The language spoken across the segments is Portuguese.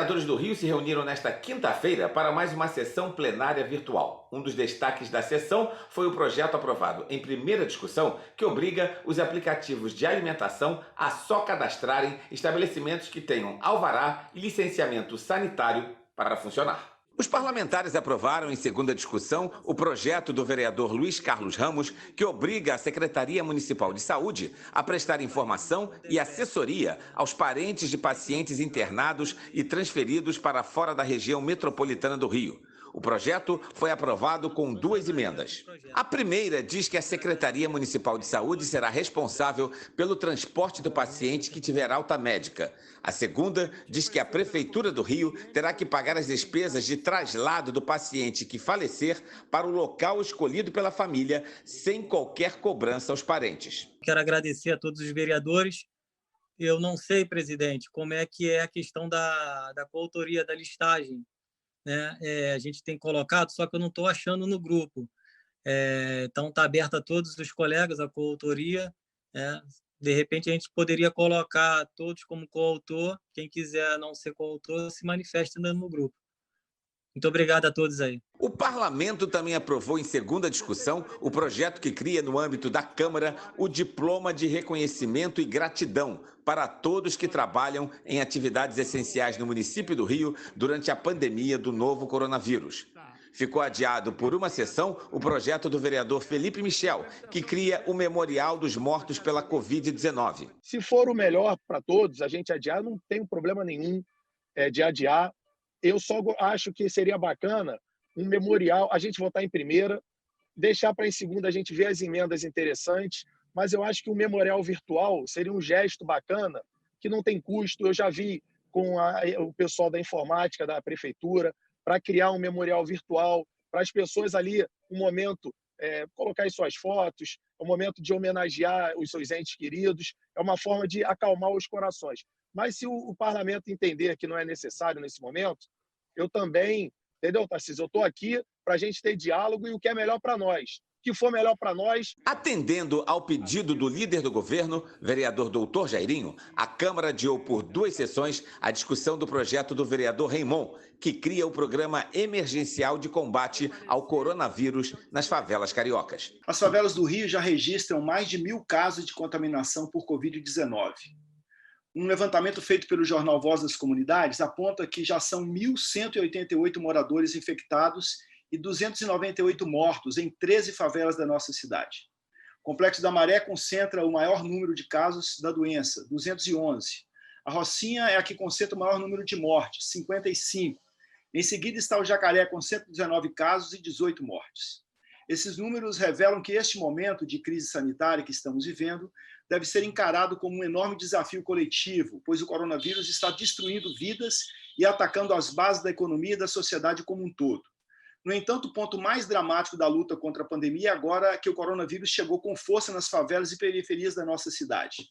vereadores do Rio se reuniram nesta quinta-feira para mais uma sessão plenária virtual. Um dos destaques da sessão foi o projeto aprovado em primeira discussão que obriga os aplicativos de alimentação a só cadastrarem estabelecimentos que tenham alvará e licenciamento sanitário para funcionar. Os parlamentares aprovaram em segunda discussão o projeto do vereador Luiz Carlos Ramos, que obriga a Secretaria Municipal de Saúde a prestar informação e assessoria aos parentes de pacientes internados e transferidos para fora da região metropolitana do Rio. O projeto foi aprovado com duas emendas. A primeira diz que a Secretaria Municipal de Saúde será responsável pelo transporte do paciente que tiver alta médica. A segunda diz que a Prefeitura do Rio terá que pagar as despesas de traslado do paciente que falecer para o local escolhido pela família, sem qualquer cobrança aos parentes. Quero agradecer a todos os vereadores. Eu não sei, presidente, como é que é a questão da coautoria da listagem, né? A gente tem colocado, só que eu não estou achando no grupo. Então, está aberto a todos os colegas a coautoria, né? De repente, a gente poderia colocar todos como coautor. Quem quiser não ser coautor, se manifeste no grupo. Muito obrigado a todos aí. O parlamento também aprovou em segunda discussão o projeto que cria no âmbito da Câmara o diploma de reconhecimento e gratidão para todos que trabalham em atividades essenciais no município do Rio durante a pandemia do novo coronavírus. Ficou adiado por uma sessão o projeto do vereador Felipe Michel, que cria o Memorial dos Mortos pela Covid-19. Se for o melhor para todos, a gente adiar, não tem problema nenhum de adiar. Eu só acho que seria bacana um memorial, a gente votar em primeira, deixar para em segunda a gente ver as emendas interessantes, mas eu acho que um memorial virtual seria um gesto bacana, que não tem custo. Eu já vi com o pessoal da informática da prefeitura, para criar um memorial virtual, para as pessoas ali, um momento, colocar as suas fotos, um momento de homenagear os seus entes queridos, é uma forma de acalmar os corações. Mas se o parlamento entender que não é necessário nesse momento, eu também, entendeu, Tarcísio? Eu estou aqui para a gente ter diálogo e o que é melhor para nós. O que for melhor para nós. Atendendo ao pedido do líder do governo, vereador Doutor Jairinho, a Câmara adiou por duas sessões a discussão do projeto do vereador Raimon, que cria o programa emergencial de combate ao coronavírus nas favelas cariocas. As favelas do Rio já registram mais de 1.000 casos de contaminação por Covid-19. Um levantamento feito pelo jornal Voz das Comunidades aponta que já são 1.188 moradores infectados e 298 mortos em 13 favelas da nossa cidade. O Complexo da Maré concentra o maior número de casos da doença, 211. A Rocinha é a que concentra o maior número de mortes, 55. Em seguida está o Jacaré, com 119 casos e 18 mortes. Esses números revelam que este momento de crise sanitária que estamos vivendo deve ser encarado como um enorme desafio coletivo, pois o coronavírus está destruindo vidas e atacando as bases da economia e da sociedade como um todo. No entanto, o ponto mais dramático da luta contra a pandemia é agora que o coronavírus chegou com força nas favelas e periferias da nossa cidade.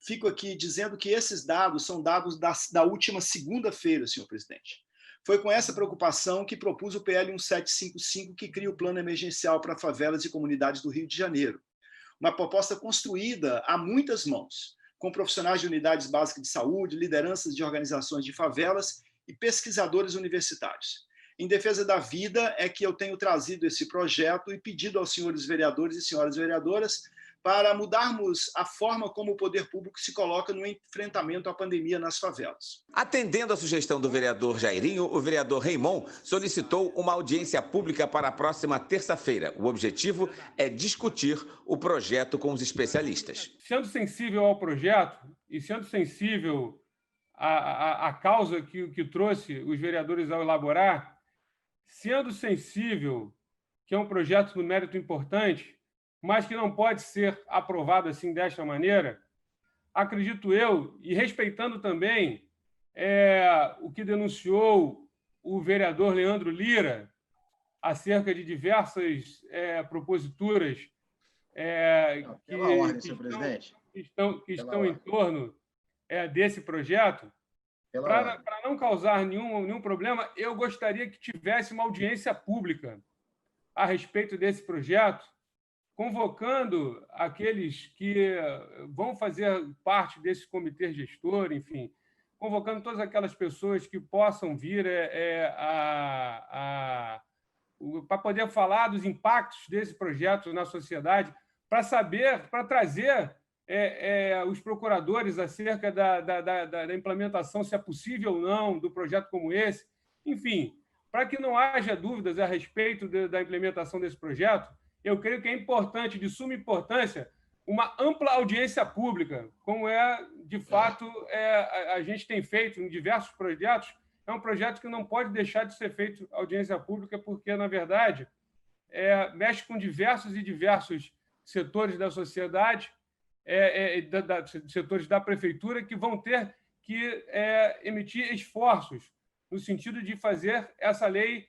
Fico aqui dizendo que esses dados são dados da última segunda-feira, senhor presidente. Foi com essa preocupação que propus o PL 1755, que cria o Plano Emergencial para Favelas e Comunidades do Rio de Janeiro. Uma proposta construída a muitas mãos, com profissionais de unidades básicas de saúde, lideranças de organizações de favelas e pesquisadores universitários. Em defesa da vida é que eu tenho trazido esse projeto e pedido aos senhores vereadores e senhoras vereadoras para mudarmos a forma como o poder público se coloca no enfrentamento à pandemia nas favelas. Atendendo à sugestão do vereador Jairinho, o vereador Raimon solicitou uma audiência pública para a próxima terça-feira. O objetivo é discutir o projeto com os especialistas. Sendo sensível ao projeto e sendo sensível à causa que trouxe os vereadores ao elaborar, sendo sensível que é um projeto no mérito importante, mas que não pode ser aprovado assim desta maneira, acredito eu, e respeitando também o que denunciou o vereador Leandro Lira acerca de diversas proposituras que estão em torno desse projeto, para não causar nenhum problema, eu gostaria que tivesse uma audiência pública a respeito desse projeto, convocando aqueles que vão fazer parte desse comitê gestor, enfim, convocando todas aquelas pessoas que possam vir para poder falar dos impactos desse projeto na sociedade, para trazer os procuradores acerca da implementação, se é possível ou não, do projeto como esse. Enfim, para que não haja dúvidas a respeito da implementação desse projeto, eu creio que é importante, de suma importância, uma ampla audiência pública, como de fato, a gente tem feito em diversos projetos. É um projeto que não pode deixar de ser feito audiência pública, porque, na verdade, mexe com diversos setores da sociedade, setores da prefeitura, que vão ter que emitir esforços no sentido de fazer essa lei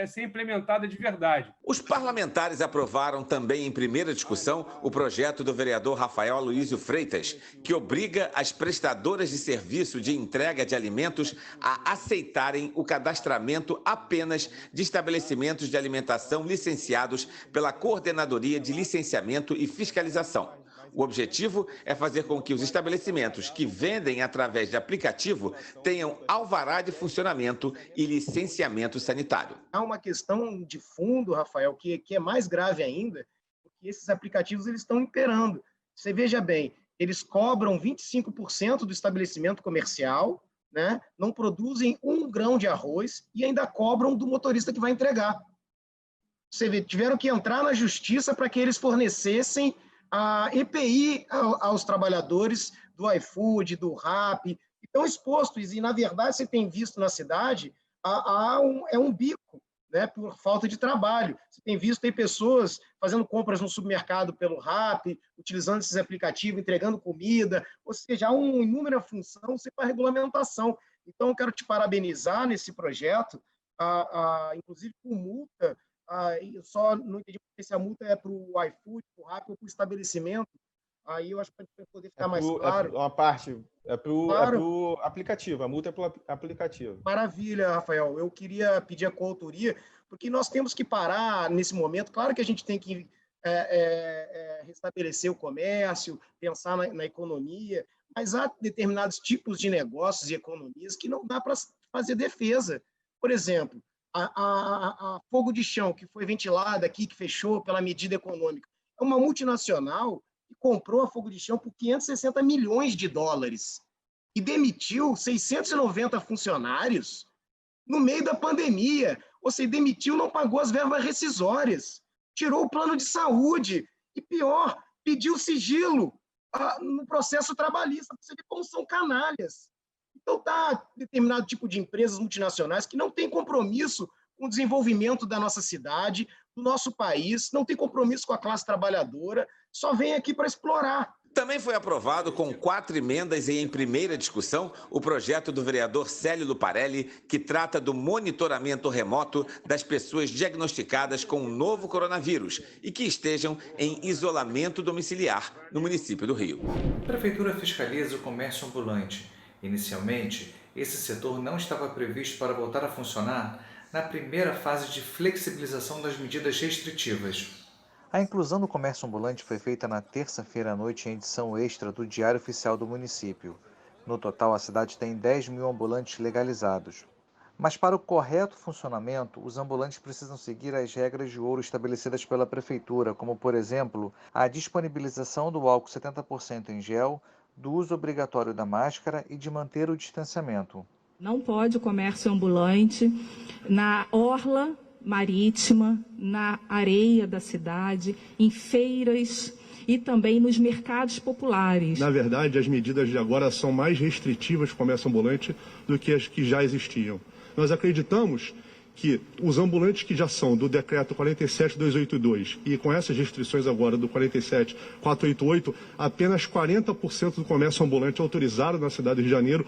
ser implementada de verdade. Os parlamentares aprovaram também em primeira discussão o projeto do vereador Rafael Aloysio Freitas, que obriga as prestadoras de serviço de entrega de alimentos a aceitarem o cadastramento apenas de estabelecimentos de alimentação licenciados pela Coordenadoria de Licenciamento e Fiscalização. O objetivo é fazer com que os estabelecimentos que vendem através de aplicativo tenham alvará de funcionamento e licenciamento sanitário. Há uma questão de fundo, Rafael, que é mais grave ainda, porque esses aplicativos eles estão imperando. Você veja bem, eles cobram 25% do estabelecimento comercial, né? Não produzem 1 grão de arroz e ainda cobram do motorista que vai entregar. Você vê, tiveram que entrar na justiça para que eles fornecessem a EPI aos trabalhadores do iFood, do Rappi, estão expostos, e, na verdade, você tem visto na cidade, é um bico, né, por falta de trabalho. Você tem visto aí pessoas fazendo compras no supermercado pelo Rappi, utilizando esses aplicativos, entregando comida, ou seja, há uma inúmera função sem a regulamentação. Então, eu quero te parabenizar nesse projeto, inclusive com multa. Eu só não entendi se a multa é para o iFood, para o Rappi ou para o estabelecimento. Aí eu acho que para poder ficar mais claro. Uma parte é para o aplicativo, a multa é para o aplicativo. Maravilha, Rafael. Eu queria pedir a coautoria, porque nós temos que parar nesse momento. Claro que a gente tem que restabelecer o comércio, pensar na economia, mas há determinados tipos de negócios e economias que não dá para fazer defesa. Por exemplo, a Fogo de Chão, que foi ventilada aqui, que fechou pela medida econômica, é uma multinacional que comprou a Fogo de Chão por $560 milhões e demitiu 690 funcionários no meio da pandemia. Ou seja, demitiu, não pagou as verbas rescisórias, tirou o plano de saúde e, pior, pediu sigilo no processo trabalhista. Você vê como são canalhas. Então, está determinado tipo de empresas multinacionais que não têm compromisso com o desenvolvimento da nossa cidade, do nosso país, não tem compromisso com a classe trabalhadora, só vem aqui para explorar. Também foi aprovado com 4 emendas e em primeira discussão o projeto do vereador Célio Luparelli, que trata do monitoramento remoto das pessoas diagnosticadas com o novo coronavírus e que estejam em isolamento domiciliar no município do Rio. A Prefeitura fiscaliza o comércio ambulante. Inicialmente, esse setor não estava previsto para voltar a funcionar na primeira fase de flexibilização das medidas restritivas. A inclusão do comércio ambulante foi feita na terça-feira à noite em edição extra do Diário Oficial do município. No total, a cidade tem 10 mil ambulantes legalizados. Mas para o correto funcionamento, os ambulantes precisam seguir as regras de ouro estabelecidas pela Prefeitura, como, por exemplo, a disponibilização do álcool 70% em gel, do uso obrigatório da máscara e de manter o distanciamento. Não pode comércio ambulante na orla marítima, na areia da cidade, em feiras e também nos mercados populares. Na verdade, as medidas de agora são mais restritivas para o comércio ambulante do que as que já existiam. Nós acreditamos que os ambulantes que já são do decreto 47.282 e com essas restrições agora do 47.488, apenas 40% do comércio ambulante autorizado na cidade do Rio de Janeiro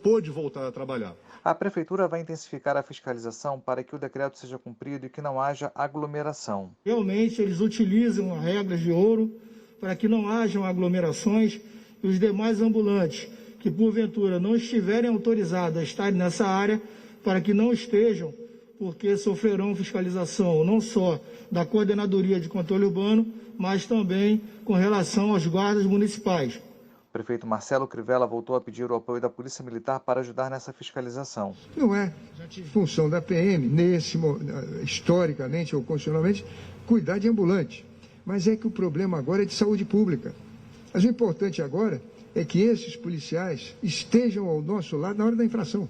pôde voltar a trabalhar. A Prefeitura vai intensificar a fiscalização para que o decreto seja cumprido e que não haja aglomeração. Realmente, eles utilizam as regras de ouro para que não hajam aglomerações e os demais ambulantes que, porventura, não estiverem autorizados a estar nessa área, para que não estejam, porque sofrerão fiscalização não só da Coordenadoria de Controle Urbano, mas também com relação aos guardas municipais. O prefeito Marcelo Crivella voltou a pedir o apoio da Polícia Militar para ajudar nessa fiscalização. Não é função da PM, historicamente ou constitucionalmente, cuidar de ambulante. Mas é que o problema agora é de saúde pública. Mas o importante agora é que esses policiais estejam ao nosso lado na hora da infração,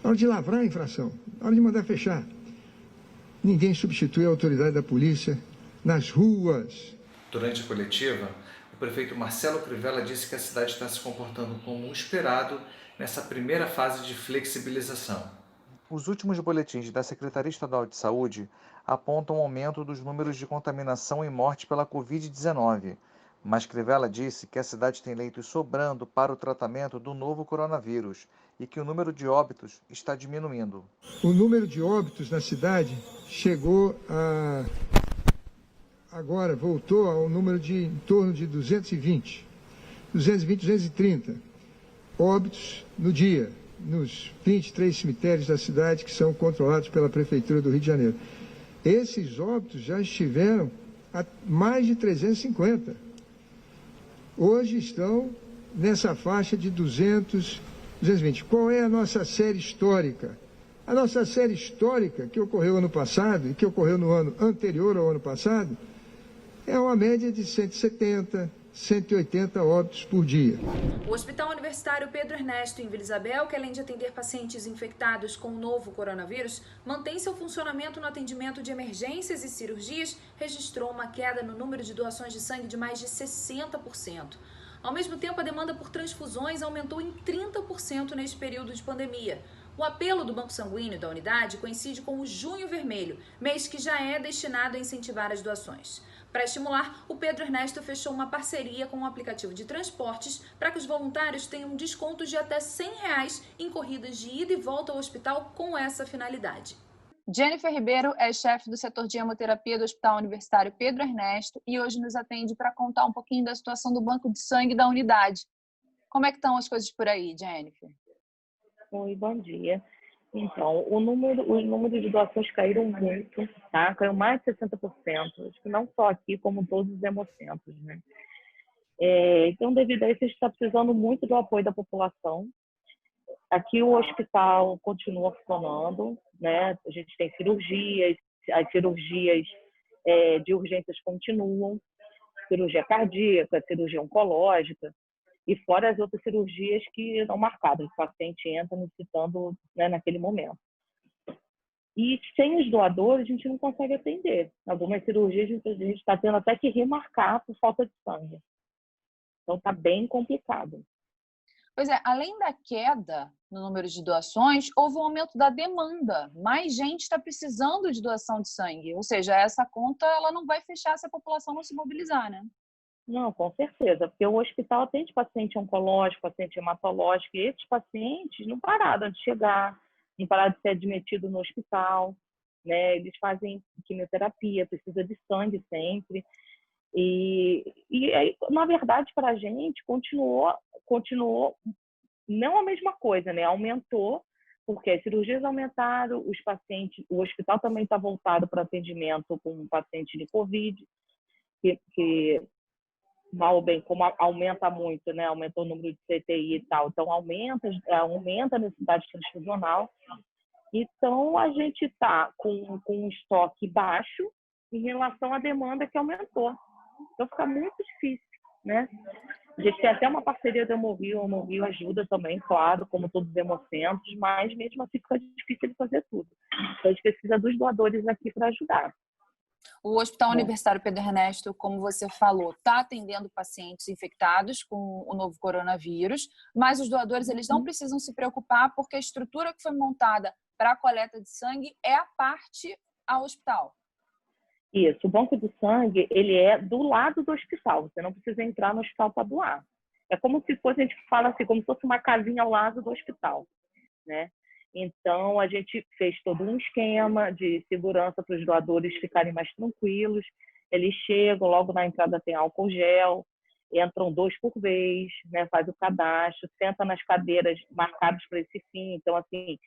na hora de lavrar a infração, na hora de mandar fechar. Ninguém substitui a autoridade da polícia nas ruas. Durante a coletiva, o prefeito Marcelo Crivella disse que a cidade está se comportando como esperado nessa primeira fase de flexibilização. Os últimos boletins da Secretaria Estadual de Saúde apontam um aumento dos números de contaminação e morte pela Covid-19. Mas Crivella disse que a cidade tem leitos sobrando para o tratamento do novo coronavírus e que o número de óbitos está diminuindo. O número de óbitos na cidade chegou a... Agora voltou ao número de em torno de 220, 230 óbitos no dia, nos 23 cemitérios da cidade que são controlados pela Prefeitura do Rio de Janeiro. Esses óbitos já estiveram a mais de 350. Hoje estão nessa faixa de 200, 220. Qual é a nossa série histórica? A nossa série histórica, que ocorreu ano passado e que ocorreu no ano anterior ao ano passado, é uma média de 170, 180 óbitos por dia. O Hospital Universitário Pedro Ernesto, em Vila Isabel, que além de atender pacientes infectados com o novo coronavírus, mantém seu funcionamento no atendimento de emergências e cirurgias, registrou uma queda no número de doações de sangue de mais de 60%. Ao mesmo tempo, a demanda por transfusões aumentou em 30% neste período de pandemia. O apelo do Banco Sanguíneo da unidade coincide com o Junho Vermelho, mês que já é destinado a incentivar as doações. Para estimular, o Pedro Ernesto fechou uma parceria com um aplicativo de transportes para que os voluntários tenham descontos de até R$ 100 em corridas de ida e volta ao hospital com essa finalidade. Jennifer Ribeiro é chefe do setor de hemoterapia do Hospital Universitário Pedro Ernesto e hoje nos atende para contar um pouquinho da situação do banco de sangue da unidade. Como é que estão as coisas por aí, Jennifer? Oi, bom dia. Então, os números de doações caíram muito, tá? Caiu mais de 60%, acho que não só aqui, como todos os hemocentros, né? Então, devido a isso, a gente está precisando muito do apoio da população. Aqui o hospital continua funcionando, né? A gente tem cirurgias, as cirurgias de urgências continuam, cirurgia cardíaca, cirurgia oncológica, e fora as outras cirurgias que não marcadas, o paciente entra necessitando, né, naquele momento. E sem os doadores, a gente não consegue atender. Algumas cirurgias a gente está tendo até que remarcar por falta de sangue. Então está bem complicado. Pois é, além da queda no número de doações, houve um aumento da demanda. Mais gente está precisando de doação de sangue. Ou seja, essa conta ela não vai fechar se a população não se mobilizar, né? Não, com certeza, porque o hospital atende paciente oncológico, paciente hematológico, e esses pacientes não pararam de chegar, não pararam de ser admitidos no hospital, né? Eles fazem quimioterapia, precisa de sangue sempre. E na verdade, para a gente, continuou não a mesma coisa, né? Aumentou, porque as cirurgias aumentaram, os pacientes, o hospital também está voltado para atendimento com um paciente de Covid, que mal ou bem, como aumenta muito, né? Aumentou o número de CTI e tal, então aumenta a necessidade transfusional. Então, a gente está com um estoque baixo em relação à demanda que aumentou. Então, fica muito difícil, né? A gente tem até uma parceria do Hemovil, o Hemovil ajuda também, claro, como todos os hemocentros, mas mesmo assim fica difícil de fazer tudo. Então, a gente precisa dos doadores aqui para ajudar. O Hospital Universitário Pedro Ernesto, como você falou, está atendendo pacientes infectados com o novo coronavírus, mas os doadores eles não precisam se preocupar porque a estrutura que foi montada para a coleta de sangue é a parte ao hospital. Isso, o banco de sangue, ele é do lado do hospital, você não precisa entrar no hospital para doar. É como se fosse, a gente fala assim, como se fosse uma casinha ao lado do hospital, né? Então, a gente fez todo um esquema de segurança para os doadores ficarem mais tranquilos. Eles chegam, logo na entrada tem álcool gel, entram 2 por vez, né? Faz o cadastro, senta nas cadeiras marcadas para esse fim. Então, assim,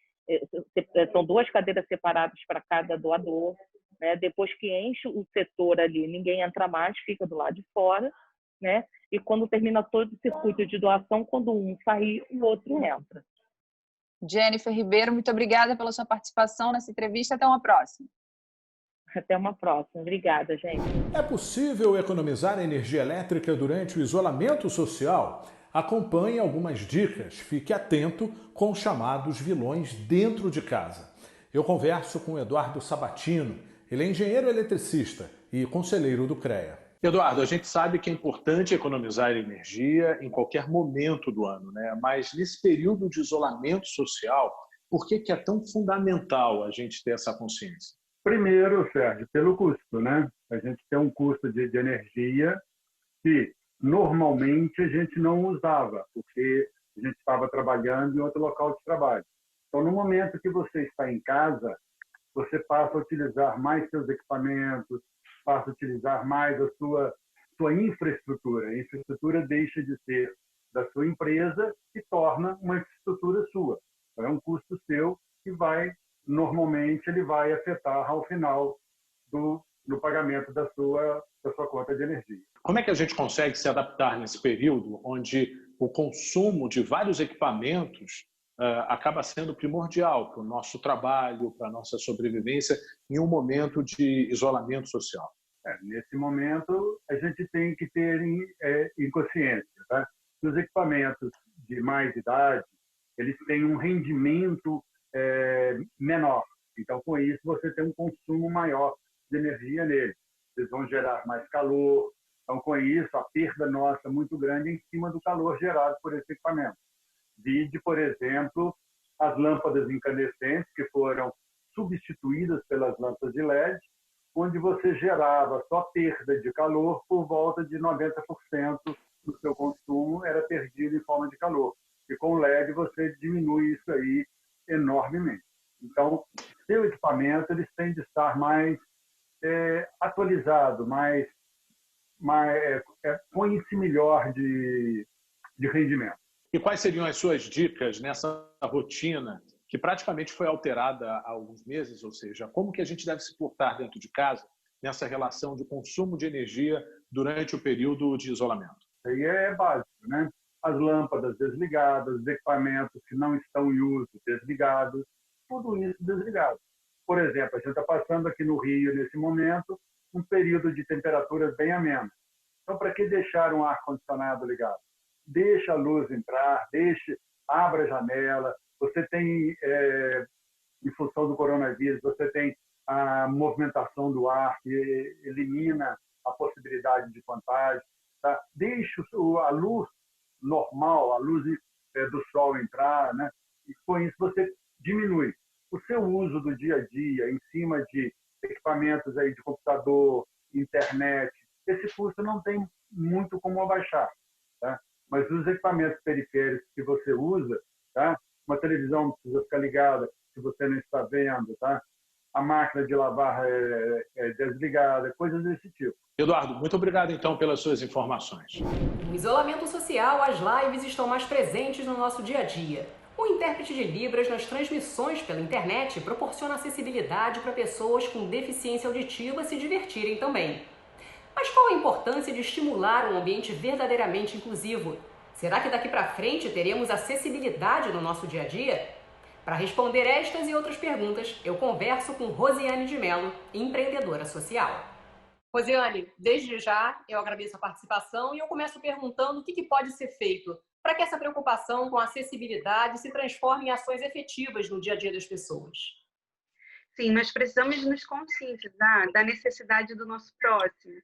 são 2 cadeiras separadas para cada doador, né? Depois que enche o setor ali, ninguém entra mais, fica do lado de fora, né? E quando termina todo o circuito de doação, quando um sair, o outro entra. Jennifer Ribeiro, muito obrigada pela sua participação nessa entrevista. Até uma próxima. Até uma próxima. Obrigada, gente. É possível economizar energia elétrica durante o isolamento social? Acompanhe algumas dicas. Fique atento com os chamados vilões dentro de casa. Eu converso com o Eduardo Sabatino. Ele é engenheiro eletricista e conselheiro do CREA. Eduardo, a gente sabe que é importante economizar energia em qualquer momento do ano, né? Mas nesse período de isolamento social, por que é tão fundamental a gente ter essa consciência? Primeiro, Sérgio, pelo custo, né? A gente tem um custo de energia que normalmente a gente não usava, porque a gente estava trabalhando em outro local de trabalho. Então, no momento que você está em casa, você passa a utilizar mais seus equipamentos, passa a utilizar mais a sua infraestrutura. A infraestrutura deixa de ser da sua empresa e torna uma infraestrutura sua. Então, é um custo seu que normalmente ele vai afetar ao final do pagamento da sua conta de energia. Como é que a gente consegue se adaptar nesse período onde o consumo de vários equipamentos acaba sendo primordial para o nosso trabalho, para a nossa sobrevivência em um momento de isolamento social? Nesse momento, a gente tem que ter em consciência, tá? Que os equipamentos de mais idade, eles têm um rendimento menor. Então, com isso, você tem um consumo maior de energia neles. Eles vão gerar mais calor. Então, com isso, a perda nossa é muito grande em cima do calor gerado por esse equipamento. Vide, por exemplo, as lâmpadas incandescentes, que foram substituídas pelas lâmpadas de LED, onde você gerava só perda de calor por volta de 90% do seu consumo era perdido em forma de calor. E com o LED você diminui isso aí enormemente. Então, seu equipamento eles têm de estar mais atualizado, com índice melhor de rendimento. E quais seriam as suas dicas nessa rotina que praticamente foi alterada há alguns meses? Ou seja, como que a gente deve se portar dentro de casa nessa relação de consumo de energia durante o período de isolamento? Aí é básico, né? As lâmpadas desligadas, os equipamentos que não estão em uso desligados, tudo isso desligado. Por exemplo, a gente está passando aqui no Rio, nesse momento, um período de temperaturas bem amenas. Então, para que deixar um ar-condicionado ligado? Deixa a luz entrar, abra a janela. Você tem, em função do coronavírus, você tem a movimentação do ar, que elimina a possibilidade de contágio. Tá? Deixe a luz normal, a luz do sol entrar, né? E com isso você diminui o seu uso do dia a dia em cima de equipamentos aí de computador, internet. Esse custo não tem muito como abaixar, tá? Mas os equipamentos periféricos que você usa, tá? Uma televisão não precisa ficar ligada se você não está vendo, tá? A máquina de lavar é desligada, coisas desse tipo. Eduardo, muito obrigado então pelas suas informações. No isolamento social, as lives estão mais presentes no nosso dia a dia. O intérprete de Libras nas transmissões pela internet proporciona acessibilidade para pessoas com deficiência auditiva se divertirem também. Mas qual a importância de estimular um ambiente verdadeiramente inclusivo? Será que daqui para frente teremos acessibilidade no nosso dia a dia? Para responder estas e outras perguntas, eu converso com Rosiane de Mello, empreendedora social. Rosiane, desde já eu agradeço a participação e eu começo perguntando o que pode ser feito para que essa preocupação com a acessibilidade se transforme em ações efetivas no dia a dia das pessoas. Sim, nós precisamos nos conscientizar da necessidade do nosso próximo.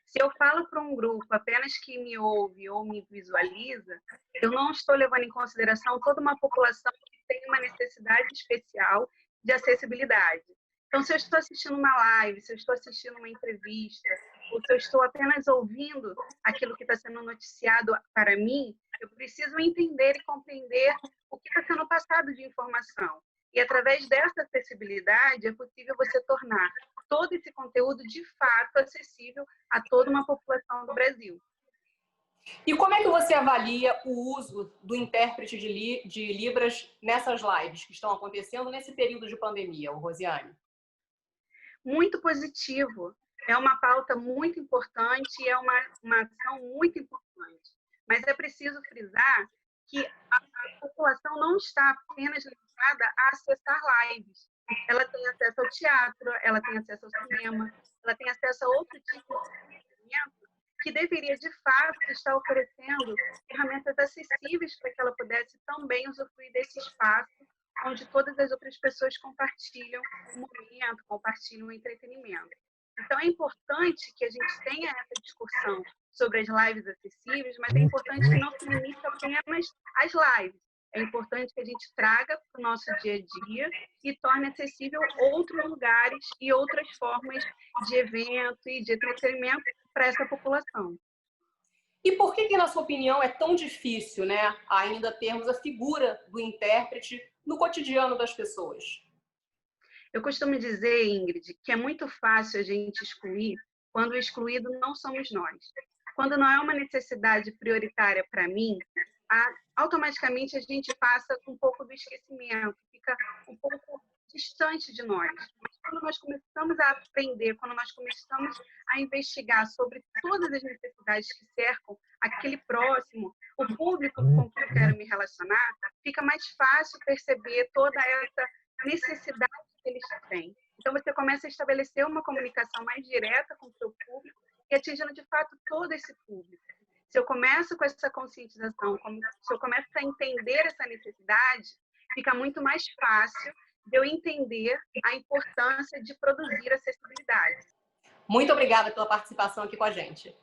Se eu falo para um grupo apenas que me ouve ou me visualiza, eu não estou levando em consideração toda uma população que tem uma necessidade especial de acessibilidade. Então, se eu estou assistindo uma live, se eu estou assistindo uma entrevista, ou se eu estou apenas ouvindo aquilo que está sendo noticiado para mim, eu preciso entender e compreender o que está sendo passado de informação. E através dessa acessibilidade é possível você tornar todo esse conteúdo de fato acessível a toda uma população do Brasil. E como é que você avalia o uso do intérprete de Libras nessas lives que estão acontecendo nesse período de pandemia, Rosiane? Muito positivo. É uma pauta muito importante e é uma ação muito importante. Mas é preciso frisar que a população não está apenas limitada a acessar lives. Ela tem acesso ao teatro, ela tem acesso ao cinema, ela tem acesso a outro tipo de entretenimento que deveria, de fato, estar oferecendo ferramentas acessíveis para que ela pudesse também usufruir desse espaço onde todas as outras pessoas compartilham o momento, compartilham o entretenimento. Então, é importante que a gente tenha essa discussão sobre as lives acessíveis, mas é importante que não se limite apenas às lives. É importante que a gente traga para o nosso dia a dia e torne acessível outros lugares e outras formas de evento e de entretenimento para essa população. E por que, na sua opinião, é tão difícil, né, ainda termos a figura do intérprete no cotidiano das pessoas? Eu costumo dizer, Ingrid, que é muito fácil a gente excluir quando o excluído não somos nós. Quando não é uma necessidade prioritária para mim, automaticamente a gente passa um pouco do esquecimento, fica um pouco distante de nós. Mas quando nós começamos a aprender, quando nós começamos a investigar sobre todas as necessidades que cercam aquele próximo, o público com quem eu quero me relacionar, fica mais fácil perceber toda essa necessidade que eles têm. Então, você começa a estabelecer uma comunicação mais direta com o seu público e atingindo, de fato, todo esse público. Se eu começo com essa conscientização, se eu começo a entender essa necessidade, fica muito mais fácil de eu entender a importância de produzir acessibilidade. Muito obrigada pela participação aqui com a gente.